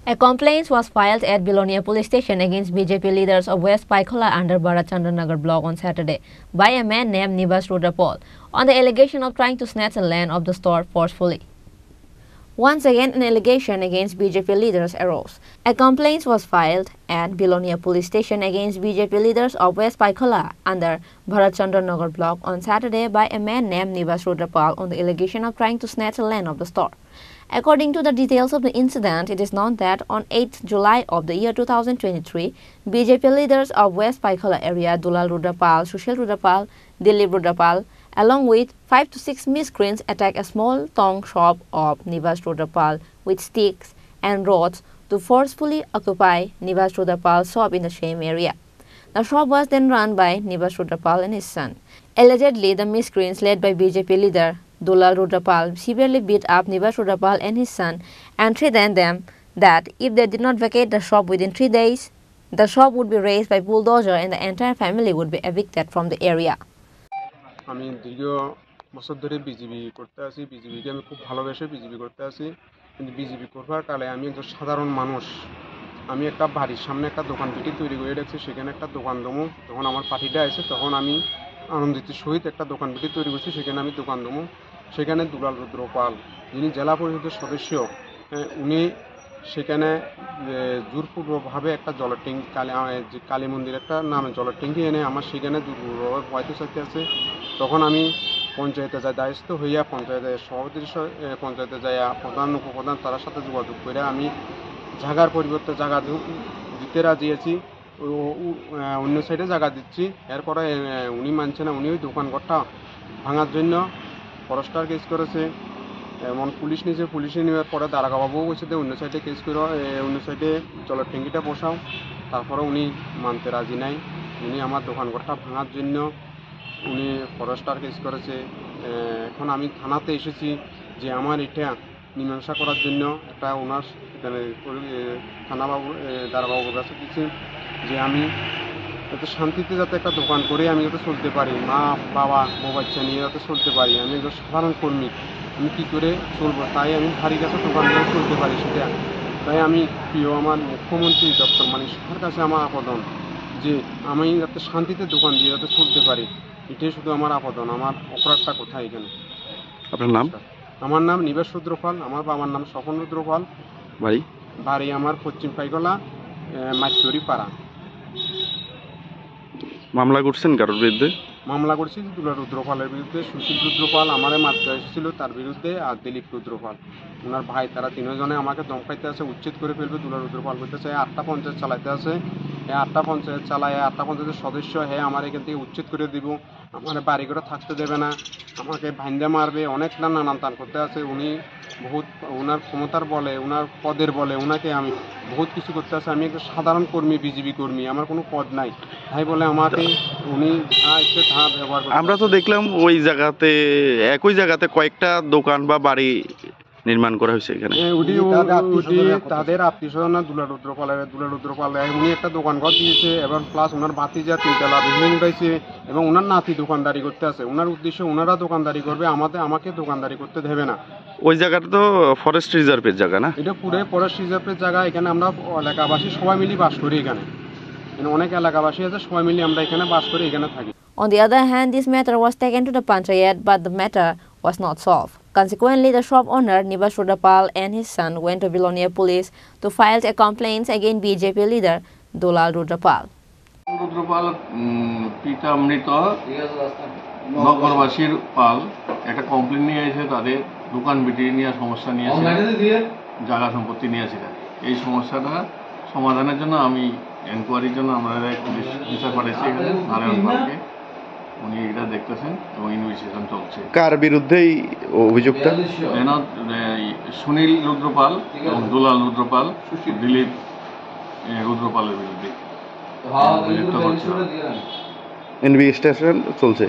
A complaint was filed at Bilonia police station against BJP leaders of West Paikola under Bharatchandranagar block on Saturday by a man named Nibas Rudrapal on the allegation of trying to snatch the land of the store forcefully. Once again, an allegation against BJP leaders arose. A complaint was filed at Bilonia police station against BJP leaders of West Paikola under Bharatchandranagar block on Saturday by a man named Nibas Rudrapal on the allegation of trying to snatch the land of the store. According to the details of the incident, it is known that on 8th July of the year 2023, BJP leaders of West Paikola area, Dulal Rudrapal, Sushil Rudrapal, Dilip Rudrapal, along with 5 to 6 miscreants attacked a small thong shop of Nibas Rudrapal with sticks and rods to forcefully occupy Nibas Rudrapal's shop in the same area. The shop was then run by Nibas Rudrapal and his son. Allegedly, the miscreants led by BJP leader Dulal Rudrapal severely beat up Nibas Rudrapal and his son and threatened them that if they did not vacate the shop within 3 days, the shop would be razed by bulldozer and the entire family would be evicted from the area. আমি দীর্ঘ বছর ধরে BJP করতে আছি, বিজেপিকে আমি খুব ভালোবেসে বিজেপি করতে আছি, কিন্তু বিজেপি করবার কালে আমি একজন সাধারণ মানুষ। আমি একটা বাড়ির সামনে একটা দোকান পিটি তৈরি করে রাখছি, সেখানে একটা দোকান দমু। তখন আমার পার্টিটা আছে, তখন আমি আনন্দিত সহিত একটা দোকান পিটি তৈরি করছি, সেখানে আমি দোকান দমু। সেখানে দুলাল রুদ্রপাল, যিনি জেলা পরিষদের সদস্য, উনি সেখানে জোরপূর্বকভাবে একটা জলের ট্যাঙ্কি কালী মন্দির একটা নামে জলের ট্যাঙ্কি এনে আমার সেখানে জোরপূর্বকভাবে পয়তে চাইতে আছে। তখন আমি পঞ্চায়েতে যাই দায়িত্ব হইয়া পঞ্চায়েতের সভাপতির পঞ্চায়েতে যাইয়া প্রধান উপপ্রধান তার সাথে যোগাযোগ করে আমি জায়গার পরিবর্তে জায়গা দিতে রাজি আছি, অন্য সাইডে জায়গা দিচ্ছি। এরপরে উনি মানছে না, উনি ওই দোকানঘরটা ভাঙার জন্য ফরেস্টার কেস করেছে, এমন পুলিশ নিয়েছে। পুলিশে নেওয়ার পরে দারোগাবাবুও বলছে যে অন্য সাইডে কেস করো, অন্য সাইডে জলের ট্যাঙ্কিটা বসাও। তারপরে উনি মানতে রাজি নাই। উনি আমার দোকানঘরটা ভাঙার জন্য উনি ফরেস্টার কেস করেছে। এখন আমি থানাতে এসেছি যে আমার এটা মীমাংসা করার জন্য একটা ওনার এখানে থানাবাবু দারোগাবাবুর কাছে দিচ্ছি যে আমি যাতে শান্তিতে যাতে একটা দোকান করে আমি যাতে চলতে পারি, মা বাবা বউ বাচ্চা নিয়ে যাতে চলতে পারি। আমি একজন সাধারণ কর্মী, আমি কী করে চলবো, তাই আমি ভারী কাছে দোকান করে চলতে পারি সেটা। তাই আমি প্রিয় আমার মুখ্যমন্ত্রী ডক্টর মানিক সাহার কাছে আমার আবেদন যে আমি যাতে শান্তিতে দোকান দিয়ে যাতে চলতে পারি, এটাই শুধু আমার আবেদন। আমার অপরাধটা কোথায় এখানে? আপনার নাম? আমার নাম নিবাস রুদ্রপাল, আমার বাবার নাম স্বপন রুদ্রপাল। বাড়ি আমার পশ্চিম পাইকলা, মাইতরি পাড়া। মামলা করছেন কারোর বিরুদ্ধে? মামলা করছি দুলাল রুদ্রপালের বিরুদ্ধে, সুশীল রুদ্রপাল আমারে মারতে এসেছিল তার বিরুদ্ধে, আর দিলীপ রুদ্রপাল ওনার ভাই। তারা তিনজনে আমাকে দমকাইতে আছে, উচ্ছেদ করে ফেলবে। দুলাল রুদ্রপাল বলতেছে 8টা পঞ্চায়েত চালাইতে আছে, এই 8টা পঞ্চায়েত চালায়, 8টা পঞ্চায়েতের সদস্য হ্যাঁ আমার এখান থেকে উচ্ছেদ করে দিব, আমার বাড়ি করে থাকতে দেবে না, আমাকে ভাইন্দা মারবে, অনেক নানান টান করতে আছে। উনি বহুত ওনার ক্ষমতার বলে, ওনার পদের বলে ওনাকে আমি বহুত কিছু করতে আছে। আমি একটা সাধারণ কর্মী, বিজেপি কর্মী, আমার কোনো পদ নাই, তাই বলে আমাকে উনি যা ইচ্ছে তা ব্যবহার করতে। আমরা তো দেখলাম ওই জায়গাতে একই জায়গাতে কয়েকটা দোকান বা বাড়ি নির্মাণ করা হয়েছে এখানে। তাদের আত্মীয় স্বজন না, দুলাল রুদ্রপাল উনি একটা দোকান ঘর দিয়েছে এবং প্লাস ওনার ভাতিজা 3তলা বিল্ডিং উঠাইছে এবং ওনার নাতি দোকানদারি করতে আছে। ওনার উদ্দেশ্য ওনারা দোকানদারি করবে, আমাকে দোকানদারি করতে দেবে না। ওই জায়গাটা তো ফরেস্ট রিজার্ভের জায়গা না? এটা পুরো ফরেস্ট রিজার্ভের জায়গা। এখানে আমরা এলাকাবাসী সবাই মিলে বাস করি, এখানে অনেক এলাকাবাসী আছে, সবাই মিলে আমরা এখানে বাস করি, এখানে থাকি। On the other hand, this matter was taken to the Panchayat, but the matter was not solved. Consequently, the shop owner Nibas Rudrapal and his son went to Bilonia police to file a complaint against BJP leader Dulal Rudrapal. Rudrapal পিতা মৃত নগরবাসীর পাল একটা complain নিয়ে এসে তাদের দোকান বিটি নিয়ে সমস্যা নিয়েছে, জায়গা সম্পত্তি নিয়েছিলেন। এই সমস্যাটা সমাধানের জন্য আমি এনকোয়ারির জন্য আমরা পুলিশ বিচার পাঠাইছি এখানে নারায়ণপালকে, উনি এটা দেখতেছেন এবং ইনভেস্টিগেশন চলছে। কার বিরুদ্ধেই অভিযোগটা? সুনীল রুদ্রপাল এবং দুলাল রুদ্রপাল, দিলীপ রুদ্রপালের বিরুদ্ধে ইনভেস্টিগেশন চলছে।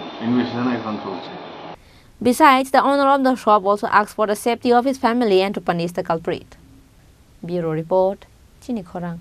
Besides, the owner of the shop also asked for the safety of his family and to punish the culprit. Bureau Report, Chini Khorang.